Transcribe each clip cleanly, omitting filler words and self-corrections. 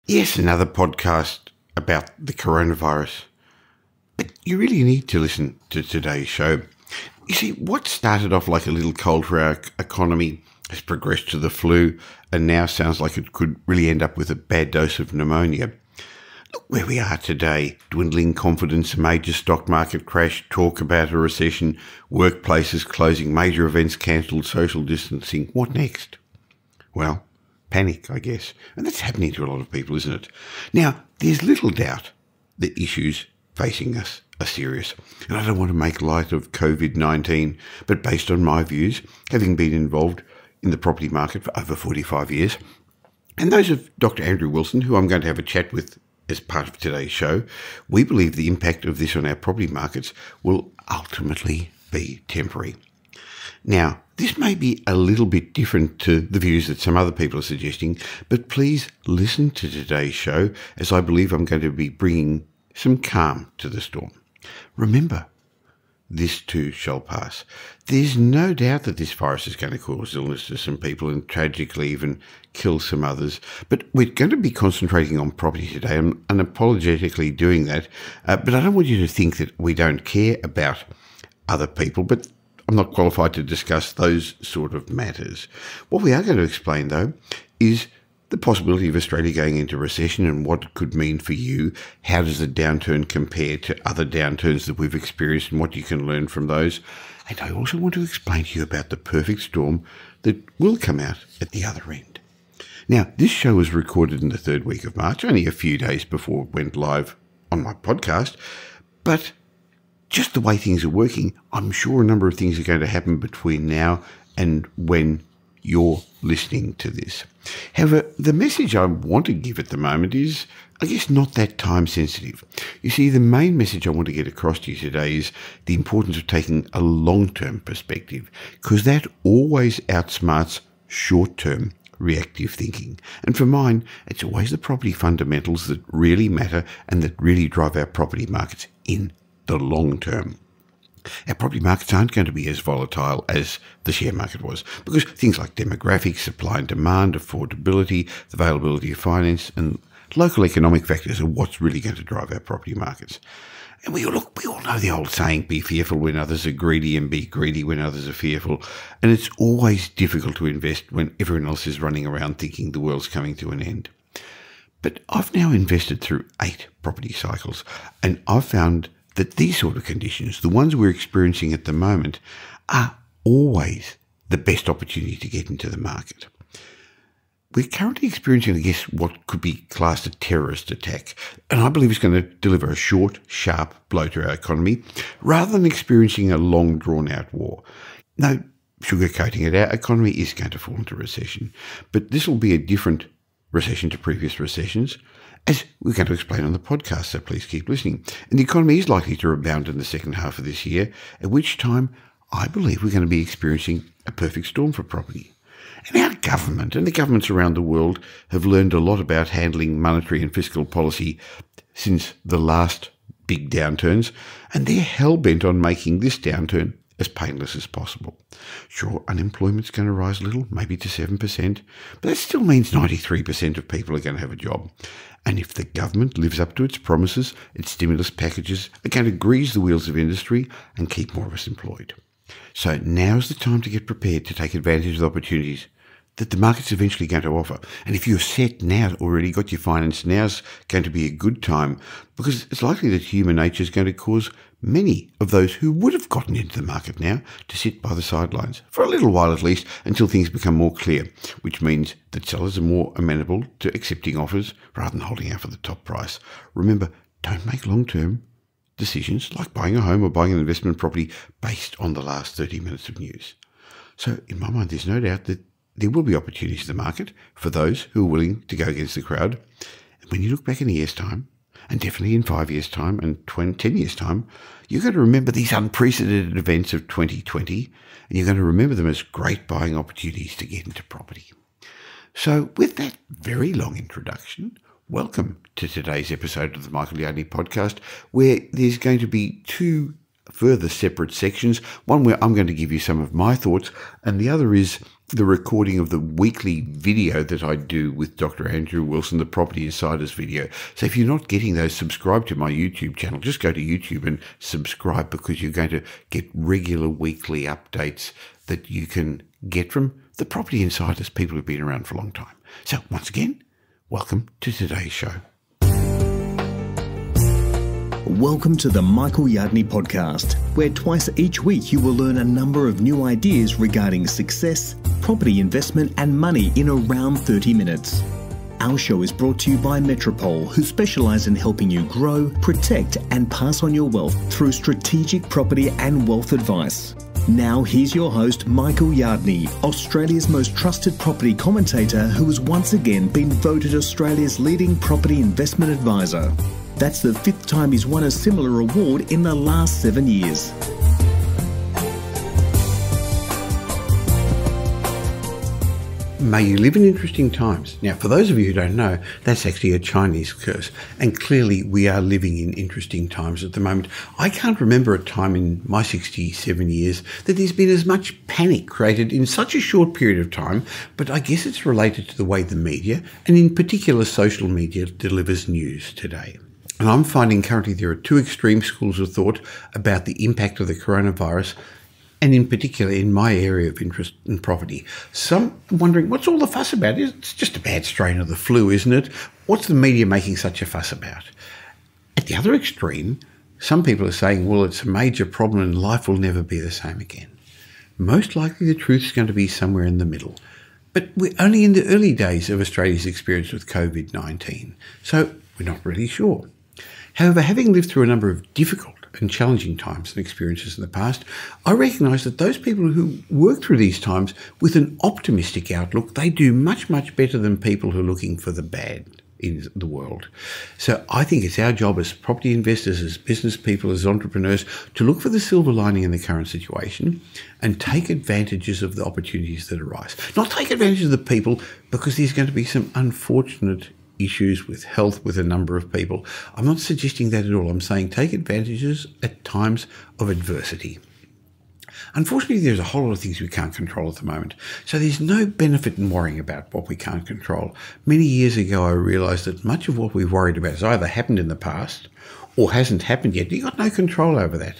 Yes, another podcast about the coronavirus. But you really need to listen to today's show. You see, what started off like a little cold for our economy has progressed to the flu and now sounds like it could really end up with a bad dose of pneumonia. Look where we are today. Dwindling confidence, a major stock market crash, talk about a recession, workplaces closing, major events cancelled, social distancing. What next? Well, panic, I guess. And that's happening to a lot of people, isn't it? Now, there's little doubt the issues facing us are serious. And I don't want to make light of COVID-19, but based on my views, having been involved in the property market for over 45 years, and those of Dr. Andrew Wilson, who I'm going to have a chat with as part of today's show, we believe the impact of this on our property markets will ultimately be temporary. Now, this may be a little bit different to the views that some other people are suggesting, but please listen to today's show as I believe I'm going to be bringing some calm to the storm. Remember, this too shall pass. There's no doubt that this virus is going to cause illness to some people and tragically even kill some others. But we're going to be concentrating on property today. I'm unapologetically doing that. But I don't want you to think that we don't care about other people, but I'm not qualified to discuss those sort of matters. What we are going to explain, though, is the possibility of Australia going into recession and what it could mean for you. How does the downturn compare to other downturns that we've experienced and what you can learn from those? And I also want to explain to you about the perfect storm that will come out at the other end. Now, this show was recorded in the third week of March, only a few days before it went live on my podcast, but just the way things are working, I'm sure a number of things are going to happen between now and when you're listening to this. However, the message I want to give at the moment is, I guess, not that time sensitive. You see, the main message I want to get across to you today is the importance of taking a long-term perspective, because that always outsmarts short-term reactive thinking. And for mine, it's always the property fundamentals that really matter and that really drive our property markets in the long term. Our property markets aren't going to be as volatile as the share market was because things like demographics, supply and demand, affordability, the availability of finance and local economic factors are what's really going to drive our property markets. And we all know the old saying, be fearful when others are greedy and be greedy when others are fearful. And it's always difficult to invest when everyone else is running around thinking the world's coming to an end. But I've now invested through 8 property cycles and I've found that these sort of conditions, the ones we're experiencing at the moment, are always the best opportunity to get into the market. We're currently experiencing, I guess, what could be classed a terrorist attack, and I believe it's going to deliver a short, sharp blow to our economy, rather than experiencing a long, drawn-out war. No sugarcoating it, our economy is going to fall into recession, but this will be a different recession to previous recessions, as we're going to explain on the podcast, so please keep listening. And the economy is likely to rebound in the second half of this year, at which time I believe we're going to be experiencing a perfect storm for property. And our government and the governments around the world have learned a lot about handling monetary and fiscal policy since the last big downturns, and they're hell-bent on making this downturn as painless as possible. Sure, unemployment's going to rise a little, maybe to 7%, but that still means 93% of people are going to have a job. And if the government lives up to its promises, its stimulus packages are going to grease the wheels of industry and keep more of us employed. So now's the time to get prepared to take advantage of the opportunities that the market's eventually going to offer. And if you're set now, already got your finance, now's going to be a good time because it's likely that human nature is going to cause many of those who would have gotten into the market now to sit by the sidelines, for a little while at least, until things become more clear, which means that sellers are more amenable to accepting offers rather than holding out for the top price. Remember, don't make long-term decisions like buying a home or buying an investment property based on the last 30 minutes of news. So in my mind, there's no doubt that there will be opportunities in the market for those who are willing to go against the crowd. And when you look back in a year's time, and definitely in 5 years' time and 10 years' time, you're going to remember these unprecedented events of 2020, and you're going to remember them as great buying opportunities to get into property. So with that very long introduction, welcome to today's episode of the Michael Yardney podcast, where there's going to be 2 further separate sections. One where I'm going to give you some of my thoughts, and the other is the recording of the weekly video that I do with Dr. Andrew Wilson, the Property Insiders video. So if you're not getting those, subscribe to my YouTube channel. Just go to YouTube and subscribe, because you're going to get regular weekly updates that you can get from the Property Insiders, people who've been around for a long time. So once again, welcome to today's show. Welcome to the Michael Yardney podcast, where twice each week you will learn a number of new ideas regarding success, property investment and money in around 30 minutes. Our show is brought to you by Metropole, who specialise in helping you grow, protect and pass on your wealth through strategic property and wealth advice. Now here's your host, Michael Yardney, Australia's most trusted property commentator, who has once again been voted Australia's leading property investment advisor. That's the 5th time he's won a similar award in the last 7 years. May you live in interesting times. Now, for those of you who don't know, that's actually a Chinese curse. And clearly we are living in interesting times at the moment. I can't remember a time in my 67 years that there's been as much panic created in such a short period of time, but I guess it's related to the way the media, and in particular social media, delivers news today. And I'm finding currently there are two extreme schools of thought about the impact of the coronavirus, and in particular in my area of interest in property. Some wondering, what's all the fuss about? It's just a bad strain of the flu, isn't it? What's the media making such a fuss about? At the other extreme, some people are saying, well, it's a major problem and life will never be the same again. Most likely the truth is going to be somewhere in the middle. But we're only in the early days of Australia's experience with COVID-19, so we're not really sure. However, having lived through a number of difficult and challenging times and experiences in the past, I recognise that those people who work through these times with an optimistic outlook, they do much, much better than people who are looking for the bad in the world. So I think it's our job as property investors, as business people, as entrepreneurs, to look for the silver lining in the current situation and take advantages of the opportunities that arise. Not take advantage of the people, because there's going to be some unfortunate issues with health with a number of people. I'm not suggesting that at all. I'm saying take advantages at times of adversity. Unfortunately, there's a whole lot of things we can't control at the moment. So there's no benefit in worrying about what we can't control. Many years ago, I realised that much of what we've worried about has either happened in the past or hasn't happened yet. You've got no control over that.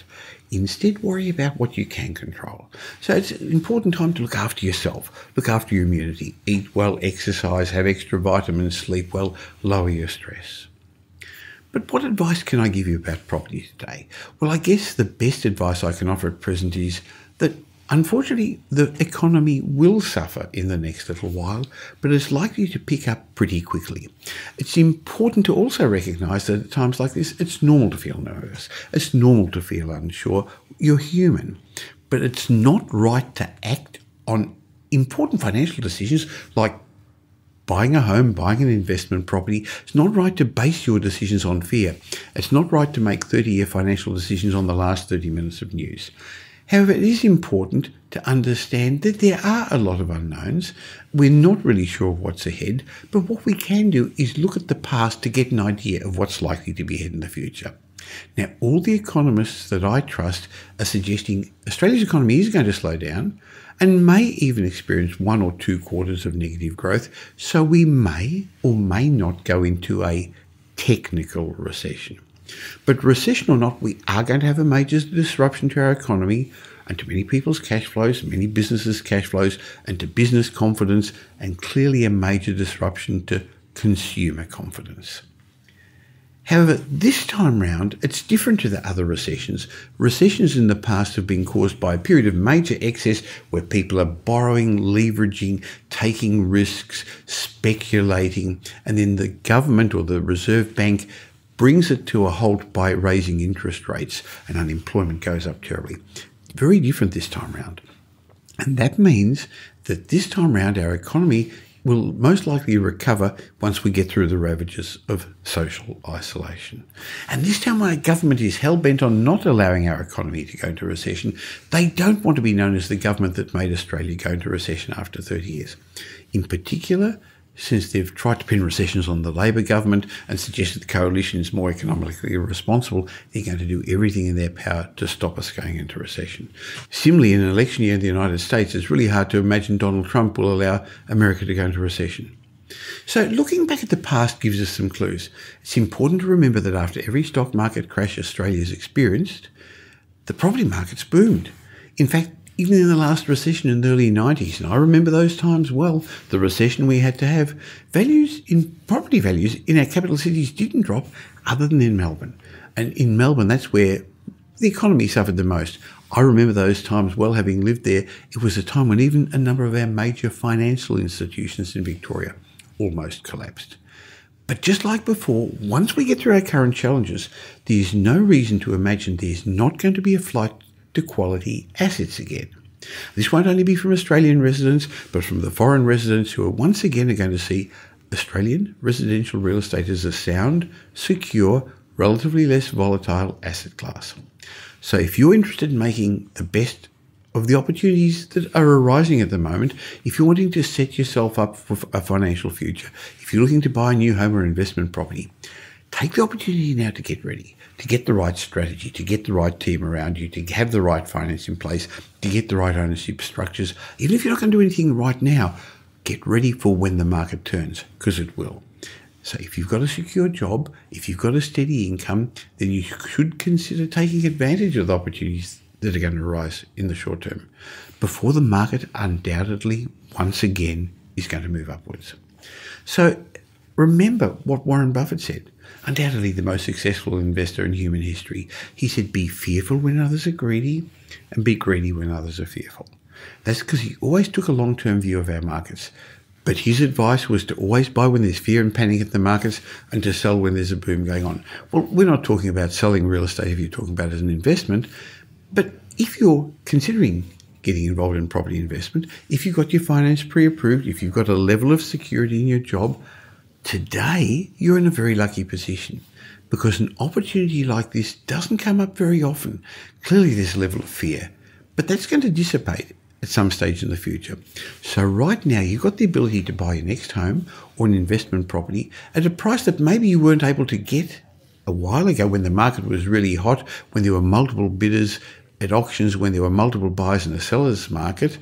Instead, worry about what you can control. So it's an important time to look after yourself, look after your immunity, eat well, exercise, have extra vitamins, sleep well, lower your stress. But what advice can I give you about property today? Well, I guess the best advice I can offer at present is that unfortunately the economy will suffer in the next little while, but it's likely to pick up pretty quickly. It's important to also recognise that at times like this, it's normal to feel nervous. It's normal to feel unsure. You're human. But it's not right to act on important financial decisions like buying a home, buying an investment property. It's not right to base your decisions on fear. It's not right to make 30-year financial decisions on the last 30 minutes of news. However, it is important to understand that there are a lot of unknowns. We're not really sure what's ahead, but what we can do is look at the past to get an idea of what's likely to be ahead in the future. Now, all the economists that I trust are suggesting Australia's economy is going to slow down and may even experience 1 or 2 quarters of negative growth, so we may or may not go into a technical recession. But recession or not, we are going to have a major disruption to our economy and to many people's cash flows, many businesses' cash flows, and to business confidence, and clearly a major disruption to consumer confidence. However, this time round, it's different to the other recessions. Recessions in the past have been caused by a period of major excess where people are borrowing, leveraging, taking risks, speculating, and then the government or the Reserve Bank brings it to a halt by raising interest rates, and unemployment goes up terribly. Very different this time round. And that means that this time round our economy will most likely recover once we get through the ravages of social isolation. And this time our government is hell-bent on not allowing our economy to go into recession. They don't want to be known as the government that made Australia go into recession after 30 years. In particular, since they've tried to pin recessions on the Labor government and suggested the coalition is more economically responsible, they're going to do everything in their power to stop us going into recession. Similarly, in an election year in the United States, it's really hard to imagine Donald Trump will allow America to go into recession. So looking back at the past gives us some clues. It's important to remember that after every stock market crash Australia's experienced, the property markets boomed. In fact, even in the last recession in the early 90s, and I remember those times well, the recession we had to have, property values in our capital cities didn't drop other than in Melbourne. And in Melbourne, that's where the economy suffered the most. I remember those times well, having lived there. It was a time when even a number of our major financial institutions in Victoria almost collapsed. But just like before, once we get through our current challenges, there's no reason to imagine there's not going to be a flight to quality assets again. This won't only be from Australian residents, but from the foreign residents who are once again going to see Australian residential real estate as a sound, secure, relatively less volatile asset class. So if you're interested in making the best of the opportunities that are arising at the moment, if you're wanting to set yourself up for a financial future, if you're looking to buy a new home or investment property, take the opportunity now to get ready, to get the right strategy, to get the right team around you, to have the right finance in place, to get the right ownership structures. Even if you're not going to do anything right now, get ready for when the market turns, because it will. So if you've got a secure job, if you've got a steady income, then you should consider taking advantage of the opportunities that are going to arise in the short term before the market undoubtedly once again is going to move upwards. So remember what Warren Buffett said, undoubtedly the most successful investor in human history. He said, be fearful when others are greedy and be greedy when others are fearful. That's because he always took a long-term view of our markets. But his advice was to always buy when there's fear and panic at the markets and to sell when there's a boom going on. Well, we're not talking about selling real estate if you're talking about it as an investment. But if you're considering getting involved in property investment, if you've got your finance pre-approved, if you've got a level of security in your job, today you're in a very lucky position because an opportunity like this doesn't come up very often. Clearly there's a level of fear, but that's going to dissipate at some stage in the future. So right now you've got the ability to buy your next home or an investment property at a price that maybe you weren't able to get a while ago when the market was really hot, when there were multiple bidders at auctions, when there were multiple buyers in the seller's market,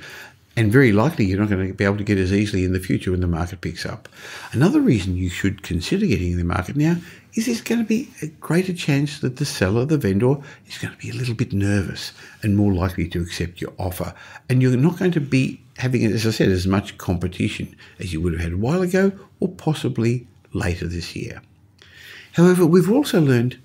and very likely you're not going to be able to get as easily in the future when the market picks up. Another reason you should consider getting in the market now is there's going to be a greater chance that the seller, the vendor, is going to be a little bit nervous and more likely to accept your offer. And you're not going to be having, as I said, as much competition as you would have had a while ago or possibly later this year. However, we've also learned,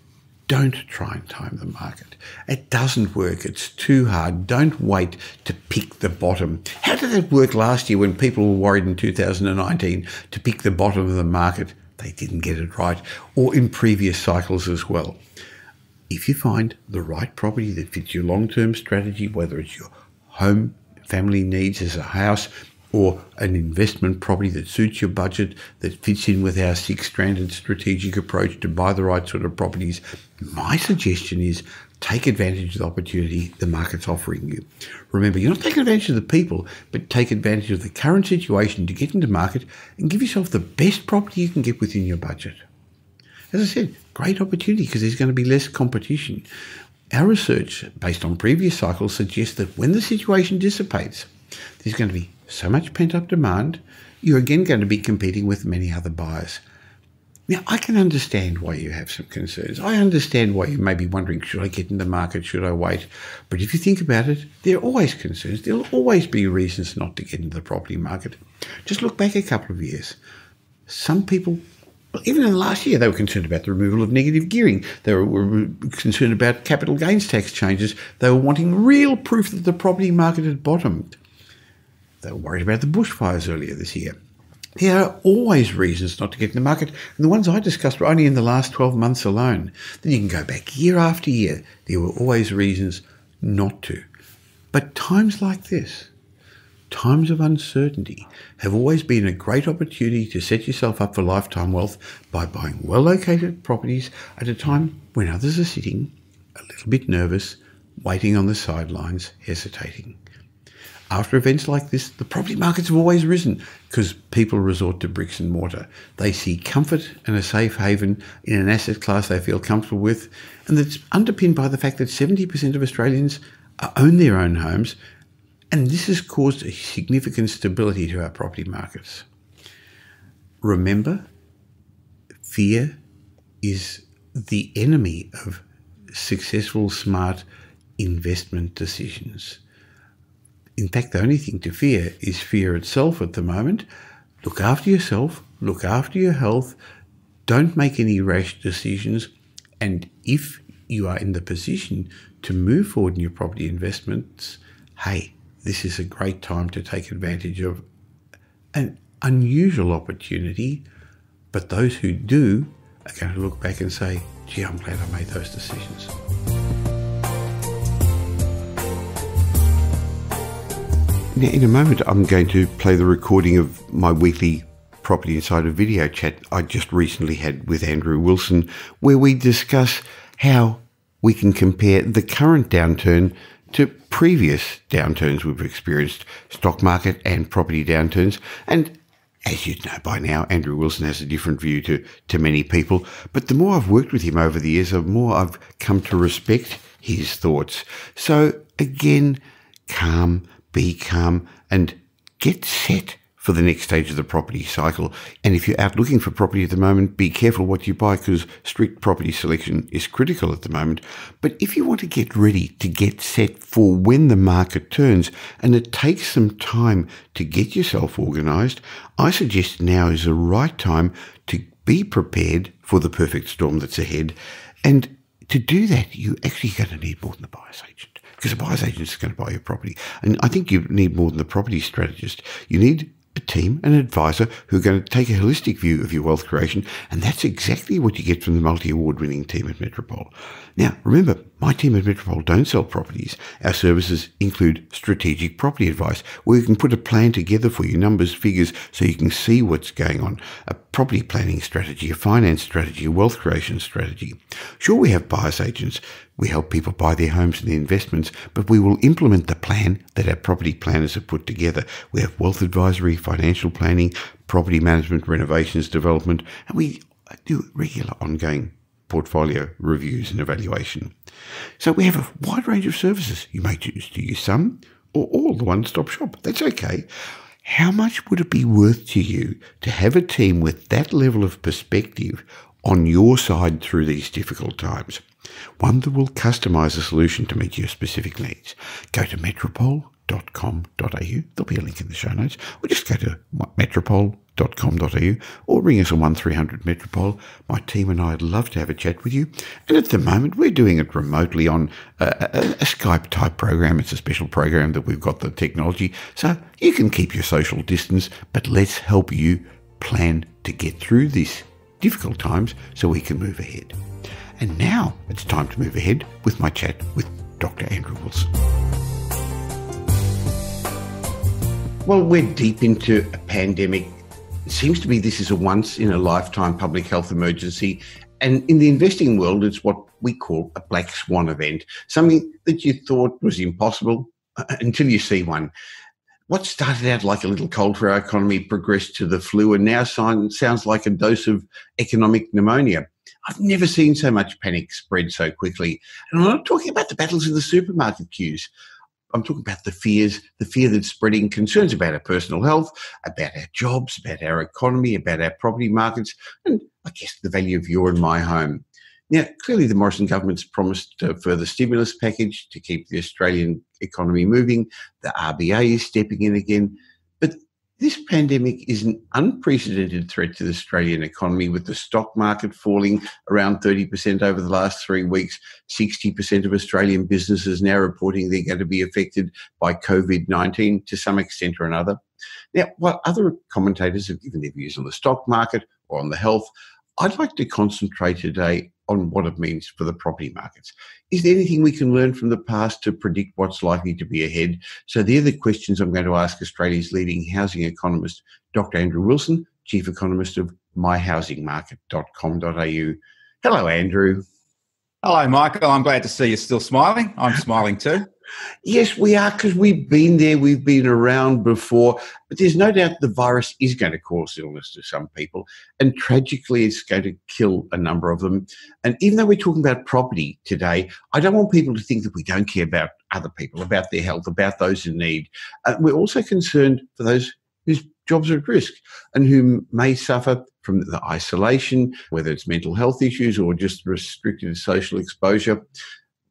don't try and time the market. It doesn't work. It's too hard. Don't wait to pick the bottom. How did that work last year when people were worried in 2019 to pick the bottom of the market? They didn't get it right, or in previous cycles as well. If you find the right property that fits your long-term strategy, whether it's your home, family needs as a house, or an investment property that suits your budget, that fits in with our six-stranded strategic approach to buy the right sort of properties, my suggestion is take advantage of the opportunity the market's offering you. Remember, you're not taking advantage of the people, but take advantage of the current situation to get into market and give yourself the best property you can get within your budget. As I said, great opportunity because there's going to be less competition. Our research, based on previous cycles, suggests that when the situation dissipates, there's going to be so much pent-up demand, you're again going to be competing with many other buyers. Now, I can understand why you have some concerns. I understand why you may be wondering, should I get in the market, should I wait? But if you think about it, there are always concerns. There'll always be reasons not to get into the property market. Just look back a couple of years. Some people, even in the last year, they were concerned about the removal of negative gearing. They were concerned about capital gains tax changes. They were wanting real proof that the property market had bottomed. They were worried about the bushfires earlier this year. There are always reasons not to get in the market, and the ones I discussed were only in the last 12 months alone. Then you can go back year after year. There were always reasons not to. But times like this, times of uncertainty, have always been a great opportunity to set yourself up for lifetime wealth by buying well-located properties at a time when others are sitting a little bit nervous, waiting on the sidelines, hesitating. After events like this, the property markets have always risen because people resort to bricks and mortar. They see comfort and a safe haven in an asset class they feel comfortable with, and that's underpinned by the fact that 70% of Australians own their own homes, and this has caused a significant stability to our property markets. Remember, fear is the enemy of successful, smart investment decisions. In fact, the only thing to fear is fear itself at the moment. Look after yourself, look after your health, don't make any rash decisions, and if you are in the position to move forward in your property investments, hey, this is a great time to take advantage of an unusual opportunity, but those who do are going to look back and say, gee, I'm glad I made those decisions. Now, in a moment, I'm going to play the recording of my weekly Property Insider video chat I just recently had with Andrew Wilson, where we discuss how we can compare the current downturn to previous downturns we've experienced, stock market and property downturns. And as you know by now, Andrew Wilson has a different view to many people, but the more I've worked with him over the years, the more I've come to respect his thoughts. So again, be calm and get set for the next stage of the property cycle. And if you're out looking for property at the moment, be careful what you buy because strict property selection is critical at the moment. But if you want to get ready to get set for when the market turns, and it takes some time to get yourself organised, I suggest now is the right time to be prepared for the perfect storm that's ahead. And to do that, you're actually going to need more than the buyer's agent, because a buyer's agent is going to buy your property. And I think you need more than the property strategist. You need a team, an advisor who are going to take a holistic view of your wealth creation, and that's exactly what you get from the multi-award-winning team at Metropole. Now, remember, my team at Metropole don't sell properties. Our services include strategic property advice, where you can put a plan together for your numbers, figures, so you can see what's going on, a property planning strategy, a finance strategy, a wealth creation strategy. Sure, we have buyer's agents. We help people buy their homes and their investments, but we will implement the plan that our property planners have put together. We have wealth advisory, financial planning, property management, renovations, development, and we do regular ongoing portfolio reviews and evaluation. So we have a wide range of services. You may choose to use some or all, the one-stop shop. That's okay. How much would it be worth to you to have a team with that level of perspective on your side through these difficult times? One that will customise a solution to meet your specific needs. Go to metropole.com.au. There'll be a link in the show notes. Or just go to metropole.com.au or ring us on 1300 Metropole. My team and I would love to have a chat with you. And at the moment, we're doing it remotely on a Skype-type program. It's a special program that we've got the technology. So you can keep your social distance, but let's help you plan to get through these difficult times so we can move ahead. And now it's time to move ahead with my chat with Dr. Andrew Wilson. Well, we're deep into a pandemic. It seems to be this is a once-in-a-lifetime public health emergency. And in the investing world, it's what we call a black swan event, something that you thought was impossible until you see one. What started out like a little cold for our economy progressed to the flu and now sounds like a dose of economic pneumonia. I've never seen so much panic spread so quickly. And I'm not talking about the battles in the supermarket queues. I'm talking about the fear that's spreading, concerns about our personal health, about our jobs, about our economy, about our property markets, and I guess the value of your and my home. Now, clearly the Morrison government's promised a further stimulus package to keep the Australian economy moving. The RBA is stepping in again. But this pandemic is an unprecedented threat to the Australian economy, with the stock market falling around 30% over the last 3 weeks. 60% of Australian businesses now reporting they're going to be affected by COVID-19 to some extent or another. Now, while other commentators have given their views on the stock market or on the health, I'd like to concentrate today on what it means for the property markets. Is there anything we can learn from the past to predict what's likely to be ahead? So they're the questions I'm going to ask Australia's leading housing economist, Dr. Andrew Wilson, Chief Economist of myhousingmarket.com.au. Hello, Andrew. Hello, Michael. I'm glad to see you still smiling. I'm smiling too. Yes, we are, because we've been there, we've been around before, but there's no doubt the virus is going to cause illness to some people, and tragically it's going to kill a number of them. And even though we're talking about property today, I don't want people to think that we don't care about other people, about their health, about those in need. We're also concerned for those whose jobs are at risk and who may suffer from the isolation, whether it's mental health issues or just restricted social exposure.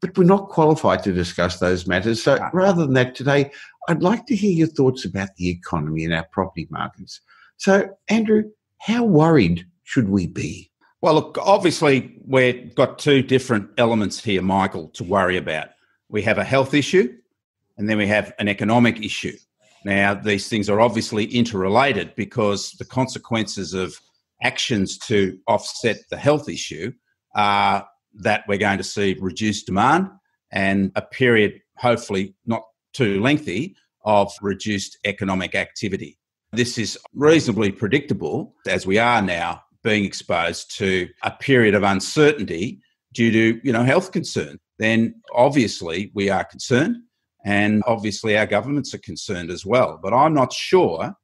But we're not qualified to discuss those matters. So rather than that today, I'd like to hear your thoughts about the economy and our property markets. So, Andrew, how worried should we be? Well, look, obviously we've got two different elements here, Michael, to worry about. We have a health issue and then we have an economic issue. Now, these things are obviously interrelated because the consequences of actions to offset the health issue are that we're going to see reduced demand and a period, hopefully not too lengthy, of reduced economic activity. This is reasonably predictable as we are now being exposed to a period of uncertainty due to, health concern. Then obviously we are concerned and obviously our governments are concerned as well. But I'm not sure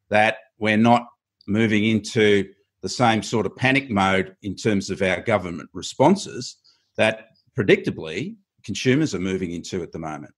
that we're not moving into the same sort of panic mode in terms of our government responses that predictably consumers are moving into at the moment.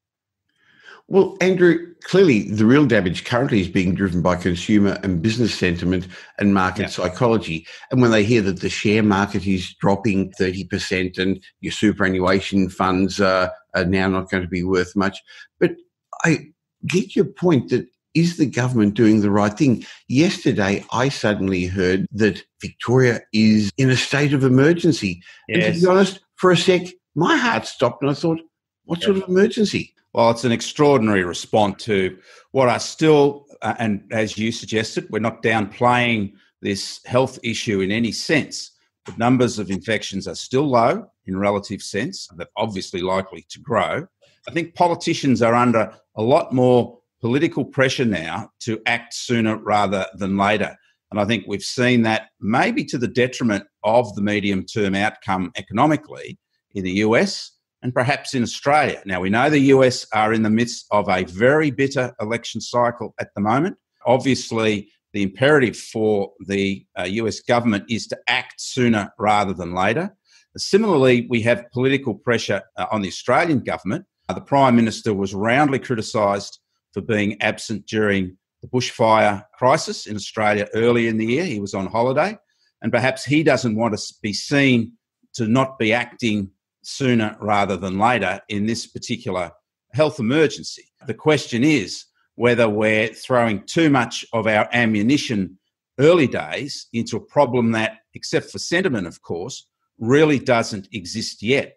Well, Andrew, clearly the real damage currently is being driven by consumer and business sentiment and market psychology. And when they hear that the share market is dropping 30% and your superannuation funds are now not going to be worth much. But I get your point that is the government doing the right thing? Yesterday, I suddenly heard that Victoria is in a state of emergency. Yes. And to be honest, for a sec, my heart stopped and I thought, what sort of emergency? Well, it's an extraordinary response to what are still, and as you suggested, we're not downplaying this health issue in any sense, but numbers of infections are still low in relative sense. They're obviously likely to grow. I think politicians are under a lot more political pressure now to act sooner rather than later. And I think we've seen that maybe to the detriment of the medium-term outcome economically in the US and perhaps in Australia. Now, we know the US are in the midst of a very bitter election cycle at the moment. Obviously, the imperative for the US government is to act sooner rather than later. Similarly, we have political pressure on the Australian government. The Prime Minister was roundly criticised for being absent during the bushfire crisis in Australia early in the year. He was on holiday, and perhaps he doesn't want to be seen to not be acting sooner rather than later in this particular health emergency. The question is whether we're throwing too much of our ammunition early days into a problem that, except for sentiment, of course, really doesn't exist yet.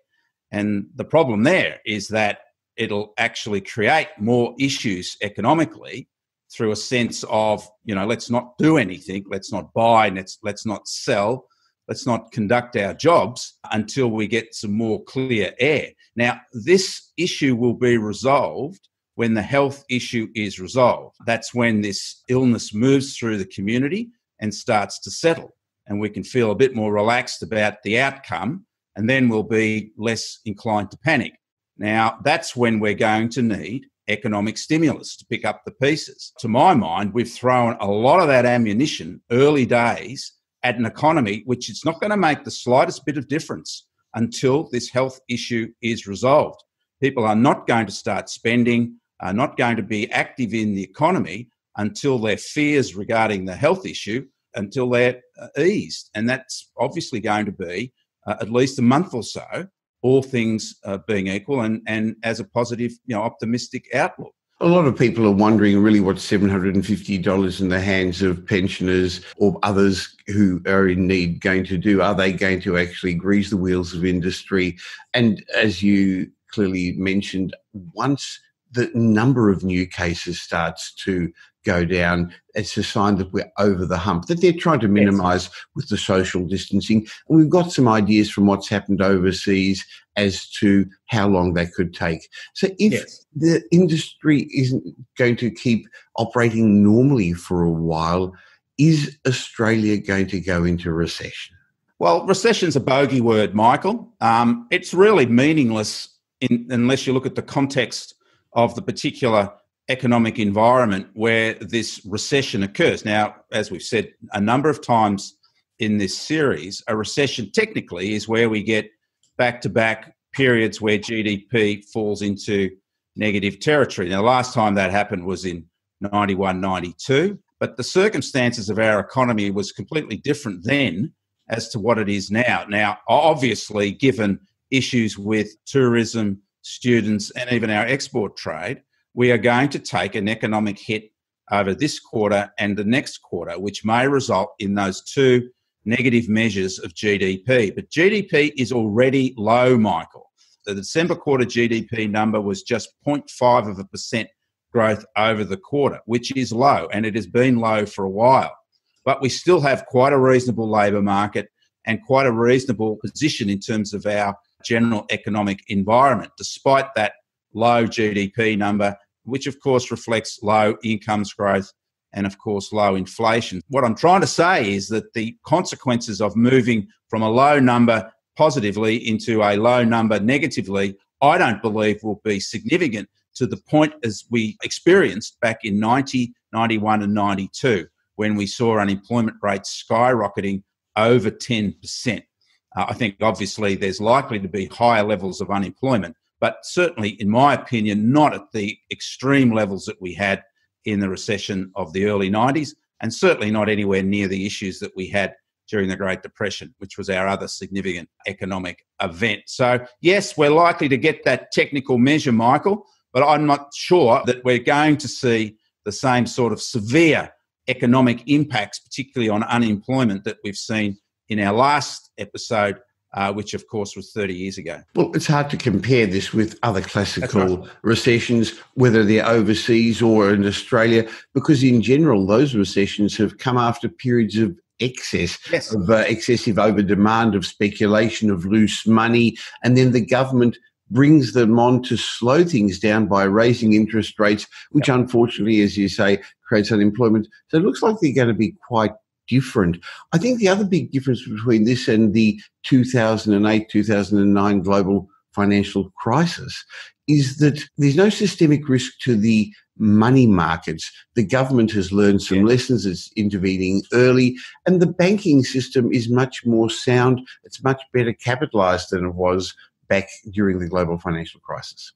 And the problem there is that it'll actually create more issues economically through a sense of, let's not do anything, let's not buy, let's not sell, let's not conduct our jobs until we get some more clear air. Now, this issue will be resolved when the health issue is resolved. That's when this illness moves through the community and starts to settle, and we can feel a bit more relaxed about the outcome, and then we'll be less inclined to panic. Now, that's when we're going to need economic stimulus to pick up the pieces. To my mind, we've thrown a lot of that ammunition early days at an economy which it's not going to make the slightest bit of difference until this health issue is resolved. People are not going to start spending, are not going to be active in the economy until their fears regarding the health issue, until they're eased. And that's obviously going to be at least a month or so, all things being equal, and as a positive, optimistic outlook. A lot of people are wondering really what $750 in the hands of pensioners or others who are in need going to do. Are they going to actually grease the wheels of industry? And as you clearly mentioned, once the number of new cases starts to go down, it's a sign that we're over the hump, that they're trying to minimise with the social distancing. And we've got some ideas from what's happened overseas as to how long that could take. So if the industry isn't going to keep operating normally for a while, is Australia going to go into recession? Well, recession's a bogey word, Michael. It's really meaningless unless you look at the context of the particular economic environment where this recession occurs. Now, as we've said a number of times in this series, a recession technically is where we get back-to-back periods where GDP falls into negative territory. Now, the last time that happened was in 91, 92, but the circumstances of our economy was completely different then as to what it is now. Now, obviously, given issues with tourism, students, and even our export trade, we are going to take an economic hit over this quarter and the next quarter, which may result in those two negative measures of GDP. But GDP is already low, Michael. The December quarter GDP number was just 0.5% growth over the quarter, which is low, and it has been low for a while. But we still have quite a reasonable labour market and quite a reasonable position in terms of our general economic environment, despite that low GDP number, which of course reflects low incomes growth and of course low inflation. What I'm trying to say is that the consequences of moving from a low number positively into a low number negatively, I don't believe will be significant to the point as we experienced back in 90, 91 and 92, when we saw unemployment rates skyrocketing over 10%. I think obviously there's likely to be higher levels of unemployment, but certainly, in my opinion, not at the extreme levels that we had in the recession of the early 90s, and certainly not anywhere near the issues that we had during the Great Depression, which was our other significant economic event. So, yes, we're likely to get that technical measure, Michael, but I'm not sure that we're going to see the same sort of severe economic impacts, particularly on unemployment, that we've seen in our last episode, which of course was 30 years ago. Well, it's hard to compare this with other classical recessions, whether they're overseas or in Australia, because in general, those recessions have come after periods of excess, of excessive over-demand, of speculation, of loose money, and then the government brings them on to slow things down by raising interest rates, which unfortunately, as you say, creates unemployment. So it looks like they're going to be quite different. I think the other big difference between this and the 2008-2009 global financial crisis is that there's no systemic risk to the money markets. The government has learned some lessons, it's intervening early, and the banking system is much more sound. It's much better capitalised than it was back during the global financial crisis.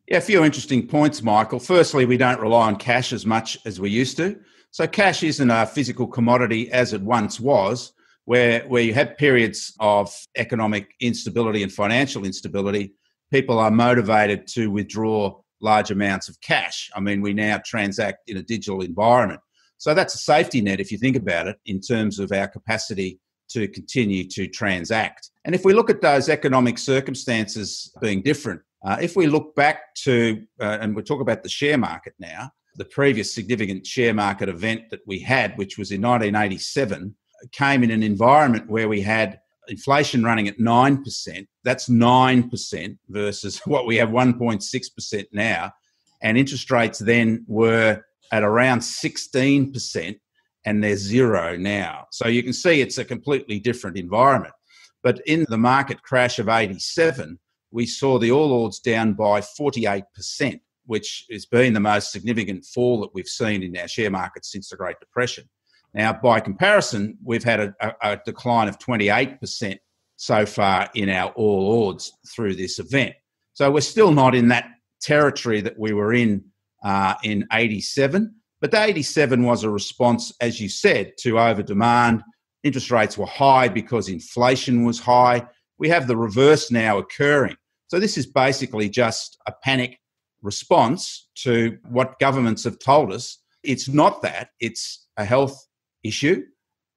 Yeah, a few interesting points, Michael. Firstly, we don't rely on cash as much as we used to. So cash isn't a physical commodity as it once was, where you had periods of economic instability and financial instability. People are motivated to withdraw large amounts of cash. I mean, we now transact in a digital environment. So that's a safety net, if you think about it, in terms of our capacity to continue to transact. And if we look at those economic circumstances being different, if we look back to, and we talk about the share market now, the previous significant share market event that we had, which was in 1987, came in an environment where we had inflation running at 9%. That's 9% versus what we have 1.6% now. And interest rates then were at around 16%, and they're zero now. So you can see it's a completely different environment. But in the market crash of 87, we saw the All Ords down by 48%, which has been the most significant fall that we've seen in our share market since the Great Depression. Now, by comparison, we've had a decline of 28% so far in our All Ords through this event. So we're still not in that territory that we were in 87. But the 87 was a response, as you said, to over-demand. Interest rates were high because inflation was high. We have the reverse now occurring. So this is basically just a panic response to what governments have told us. It's not that. It's a health issue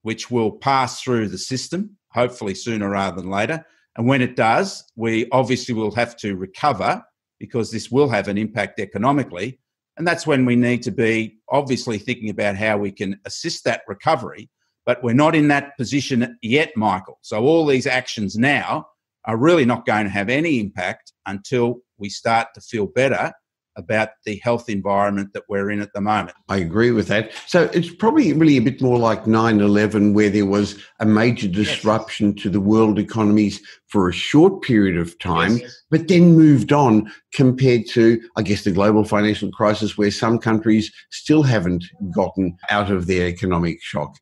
which will pass through the system, hopefully sooner rather than later. And when it does, we obviously will have to recover because this will have an impact economically. And that's when we need to be obviously thinking about how we can assist that recovery. But we're not in that position yet, Michael. So all these actions now are really not going to have any impact until we start to feel better about the health environment that we're in at the moment. I agree with that. So it's probably really a bit more like 9/11, where there was a major disruption to the world economies for a short period of time, but then moved on, compared to, I guess, the global financial crisis, where some countries still haven't gotten out of their economic shock.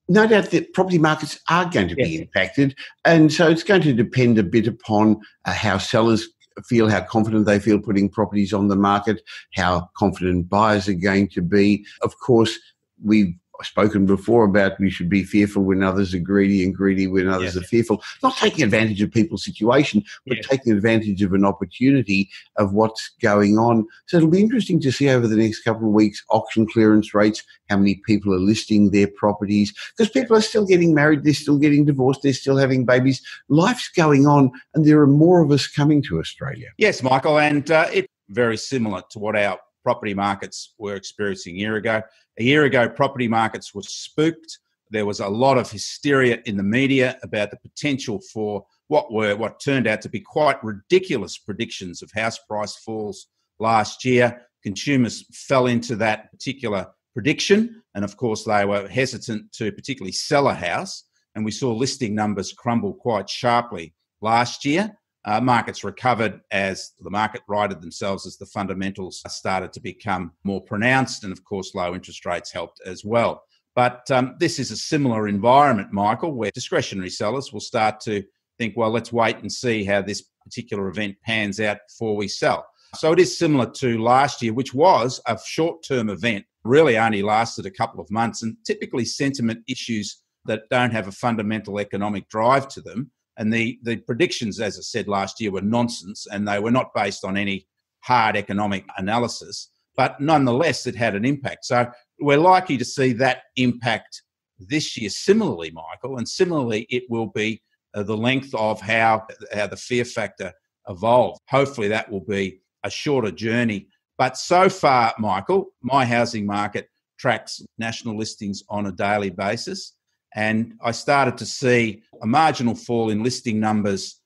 No doubt that property markets are going to be impacted. And so it's going to depend a bit upon how sellers feel, how confident they feel putting properties on the market, how confident buyers are going to be. Of course, we've spoken before about we should be fearful when others are greedy and greedy when others are fearful. Not taking advantage of people's situation, but taking advantage of an opportunity of what's going on. So it'll be interesting to see over the next couple of weeks auction clearance rates, how many people are listing their properties, because people are still getting married, they're still getting divorced, they're still having babies. Life's going on, and there are more of us coming to Australia. Yes, Michael, and it's very similar to what our property markets were experiencing a year ago. A year ago, property markets were spooked. There was a lot of hysteria in the media about the potential for what turned out to be quite ridiculous predictions of house price falls last year. Consumers fell into that particular prediction, and of course they were hesitant to particularly sell a house, and we saw listing numbers crumble quite sharply last year. Markets recovered as the market righted themselves as the fundamentals started to become more pronounced, and of course low interest rates helped as well. But this is a similar environment, Michael, where discretionary sellers will start to think, well, let's wait and see how this particular event pans out before we sell. So it is similar to last year, which was a short-term event, really only lasted a couple of months, and typically sentiment issues that don't have a fundamental economic drive to them. And the predictions, as I said, last year were nonsense, and they were not based on any hard economic analysis. But nonetheless, it had an impact. So we're likely to see that impact this year similarly, Michael, and similarly it will be the length of how the fear factor evolved. Hopefully that will be a shorter journey. But so far, Michael, my housing market tracks national listings on a daily basis. And I started to see a marginal fall in listing numbers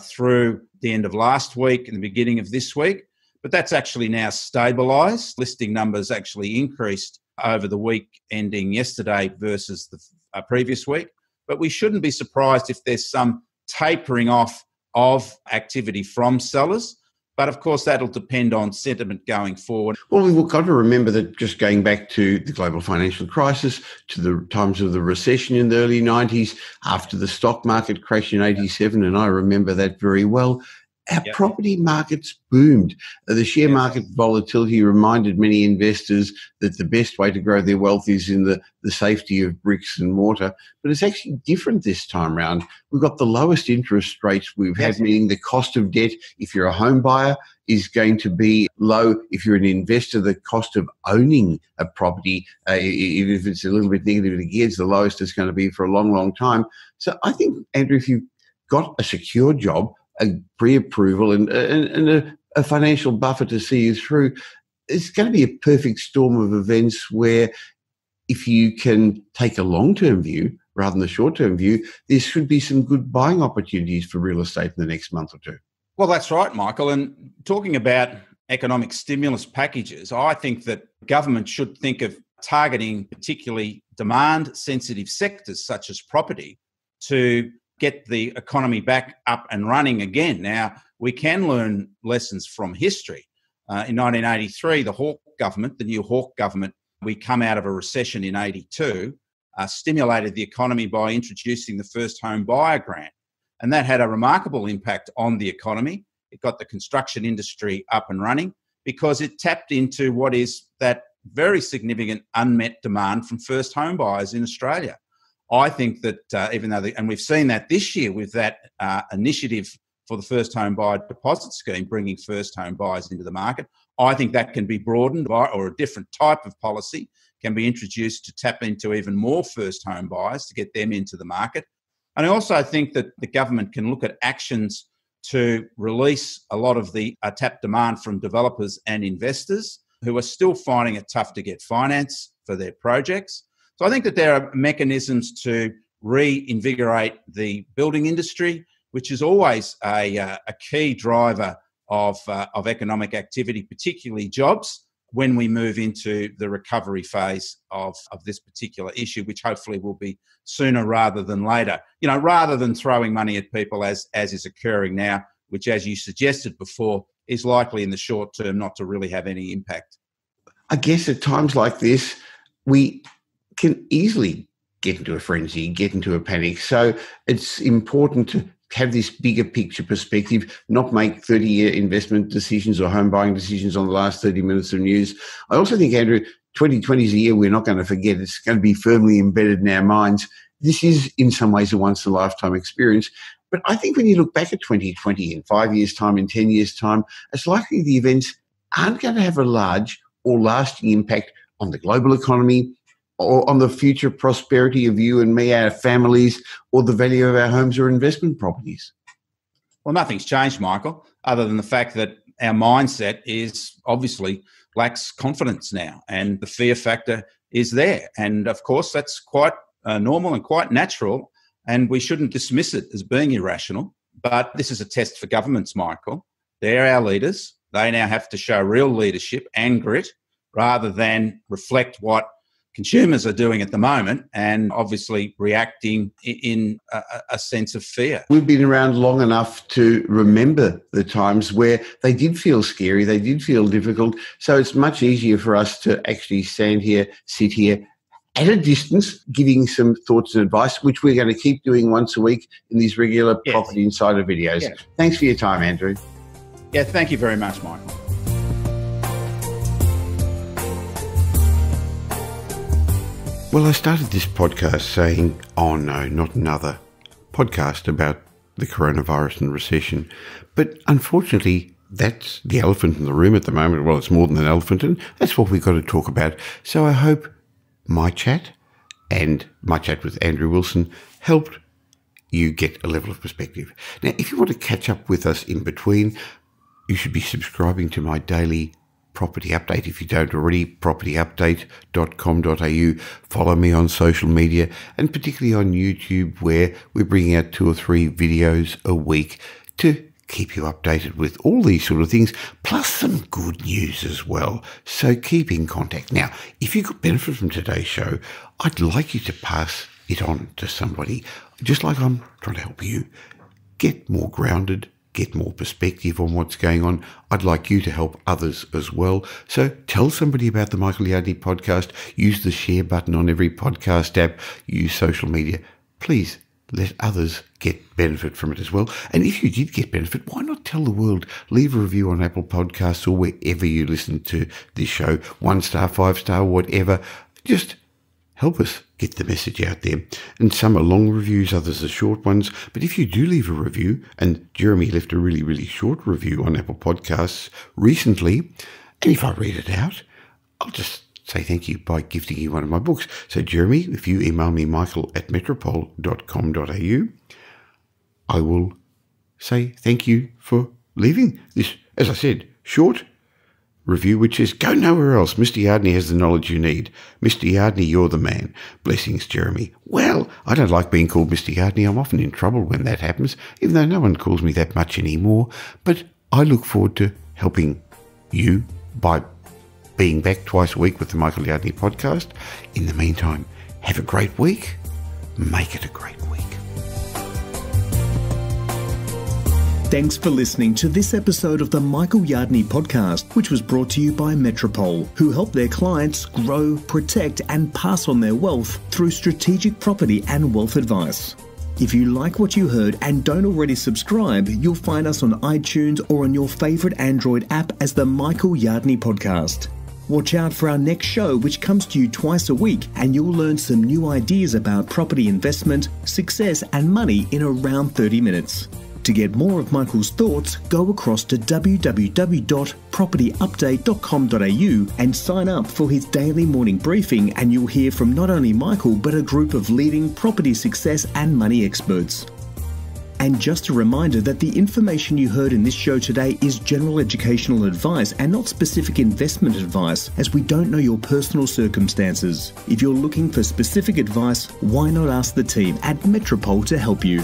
through the end of last week and the beginning of this week. But that's actually now stabilised. Listing numbers actually increased over the week ending yesterday versus the previous week. But we shouldn't be surprised if there's some tapering off of activity from sellers. But of course, that'll depend on sentiment going forward. Well, we've got to remember that just going back to the global financial crisis, to the times of the recession in the early 90s, after the stock market crash in 87, and I remember that very well, our property markets boomed. The share market volatility reminded many investors that the best way to grow their wealth is in the safety of bricks and mortar. But it's actually different this time round. We've got the lowest interest rates we've had, meaning the cost of debt, if you're a home buyer, is going to be low. If you're an investor, the cost of owning a property, even if it's a little bit negative again, it's the lowest it's going to be for a long, long time. So I think, Andrew, if you've got a secure job, a pre-approval and a financial buffer to see you through, it's going to be a perfect storm of events where if you can take a long-term view rather than the short-term view, there should be some good buying opportunities for real estate in the next month or two. Well, that's right, Michael. And talking about economic stimulus packages, I think that government should think of targeting particularly demand-sensitive sectors such as property to get the economy back up and running again. Now, we can learn lessons from history. In 1983, the Hawke government, the new Hawke government, we come out of a recession in 82, stimulated the economy by introducing the first home buyer grant. And that had a remarkable impact on the economy. It got the construction industry up and running because it tapped into what is that very significant unmet demand from first home buyers in Australia. I think that even though, and we've seen that this year with that initiative for the first home buyer deposit scheme, bringing first home buyers into the market, I think that can be broadened or a different type of policy can be introduced to tap into even more first home buyers to get them into the market. And I also think that the government can look at actions to release a lot of the tapped demand from developers and investors who are still finding it tough to get finance for their projects. So I think that there are mechanisms to reinvigorate the building industry, which is always a key driver of economic activity, particularly jobs, when we move into the recovery phase of this particular issue, which hopefully will be sooner rather than later. Rather than throwing money at people as is occurring now, which, as you suggested before, is likely in the short term not to really have any impact. I guess at times like this, we can easily get into a frenzy, get into a panic. So it's important to have this bigger picture perspective, not make 30-year investment decisions or home buying decisions on the last 30 minutes of news. I also think, Andrew, 2020 is a year we're not going to forget. It's going to be firmly embedded in our minds. This is, in some ways, a once-in-a-lifetime experience. But I think when you look back at 2020 in 5 years' time, in 10 years' time, it's likely the events aren't going to have a large or lasting impact on the global economy, or on the future prosperity of you and me, our families, or the value of our homes or investment properties? Well, nothing's changed, Michael, other than the fact that our mindset is obviously lacks confidence now, and the fear factor is there. And of course, that's quite normal and quite natural, and we shouldn't dismiss it as being irrational. But this is a test for governments, Michael. They're our leaders. They now have to show real leadership and grit rather than reflect what consumers are doing at the moment and obviously reacting in a sense of fear. We've been around long enough to remember the times where they did feel scary, they did feel difficult. So it's much easier for us to actually sit here at a distance, giving some thoughts and advice, which we're going to keep doing once a week in these regular Property Insider videos. Yes. Thanks for your time, Andrew. Yeah, thank you very much, Michael. Well, I started this podcast saying, oh no, not another podcast about the coronavirus and recession. But unfortunately, that's the elephant in the room at the moment. Well, it's more than an elephant, and that's what we've got to talk about. So I hope my chat and my chat with Andrew Wilson helped you get a level of perspective. Now, if you want to catch up with us in between, you should be subscribing to my daily property update. If you don't already, propertyupdate.com.au. Follow me on social media, and particularly on YouTube, where we're bringing out 2 or 3 videos a week to keep you updated with all these sort of things, plus some good news as well. So keep in contact. Now, if you could benefit from today's show, I'd like you to pass it on to somebody, just like I'm trying to help you get more grounded, get more perspective on what's going on. I'd like you to help others as well. So tell somebody about the Michael Yardney podcast. Use the share button on every podcast app. Use social media. Please let others get benefit from it as well. And if you did get benefit, why not tell the world? Leave a review on Apple Podcasts or wherever you listen to this show. 1 star, 5 star, whatever. Just help us get the message out there. And some are long reviews, others are short ones. But if you do leave a review, and Jeremy left a really, really short review on Apple Podcasts recently, and if I read it out, I'll just say thank you by gifting you one of my books. So Jeremy, if you email me michael@metropole.com.au, I will say thank you for leaving this, as I said, short review, which is, go nowhere else. Mr. Yardney has the knowledge you need. Mr. Yardney, you're the man. Blessings, Jeremy. Well, I don't like being called Mr. Yardney. I'm often in trouble when that happens, even though no one calls me that much anymore. But I look forward to helping you by being back twice a week with the Michael Yardney podcast. In the meantime, have a great week. Make it a great week. Thanks for listening to this episode of the Michael Yardney podcast, which was brought to you by Metropole, who help their clients grow, protect, and pass on their wealth through strategic property and wealth advice. If you like what you heard and don't already subscribe, you'll find us on iTunes or on your favourite Android app as the Michael Yardney podcast. Watch out for our next show, which comes to you twice a week, and you'll learn some new ideas about property investment, success, and money in around 30 minutes. To get more of Michael's thoughts, go across to www.propertyupdate.com.au and sign up for his daily morning briefing, and you'll hear from not only Michael, but a group of leading property success and money experts. And just a reminder that the information you heard in this show today is general educational advice and not specific investment advice, as we don't know your personal circumstances. If you're looking for specific advice, why not ask the team at Metropole to help you?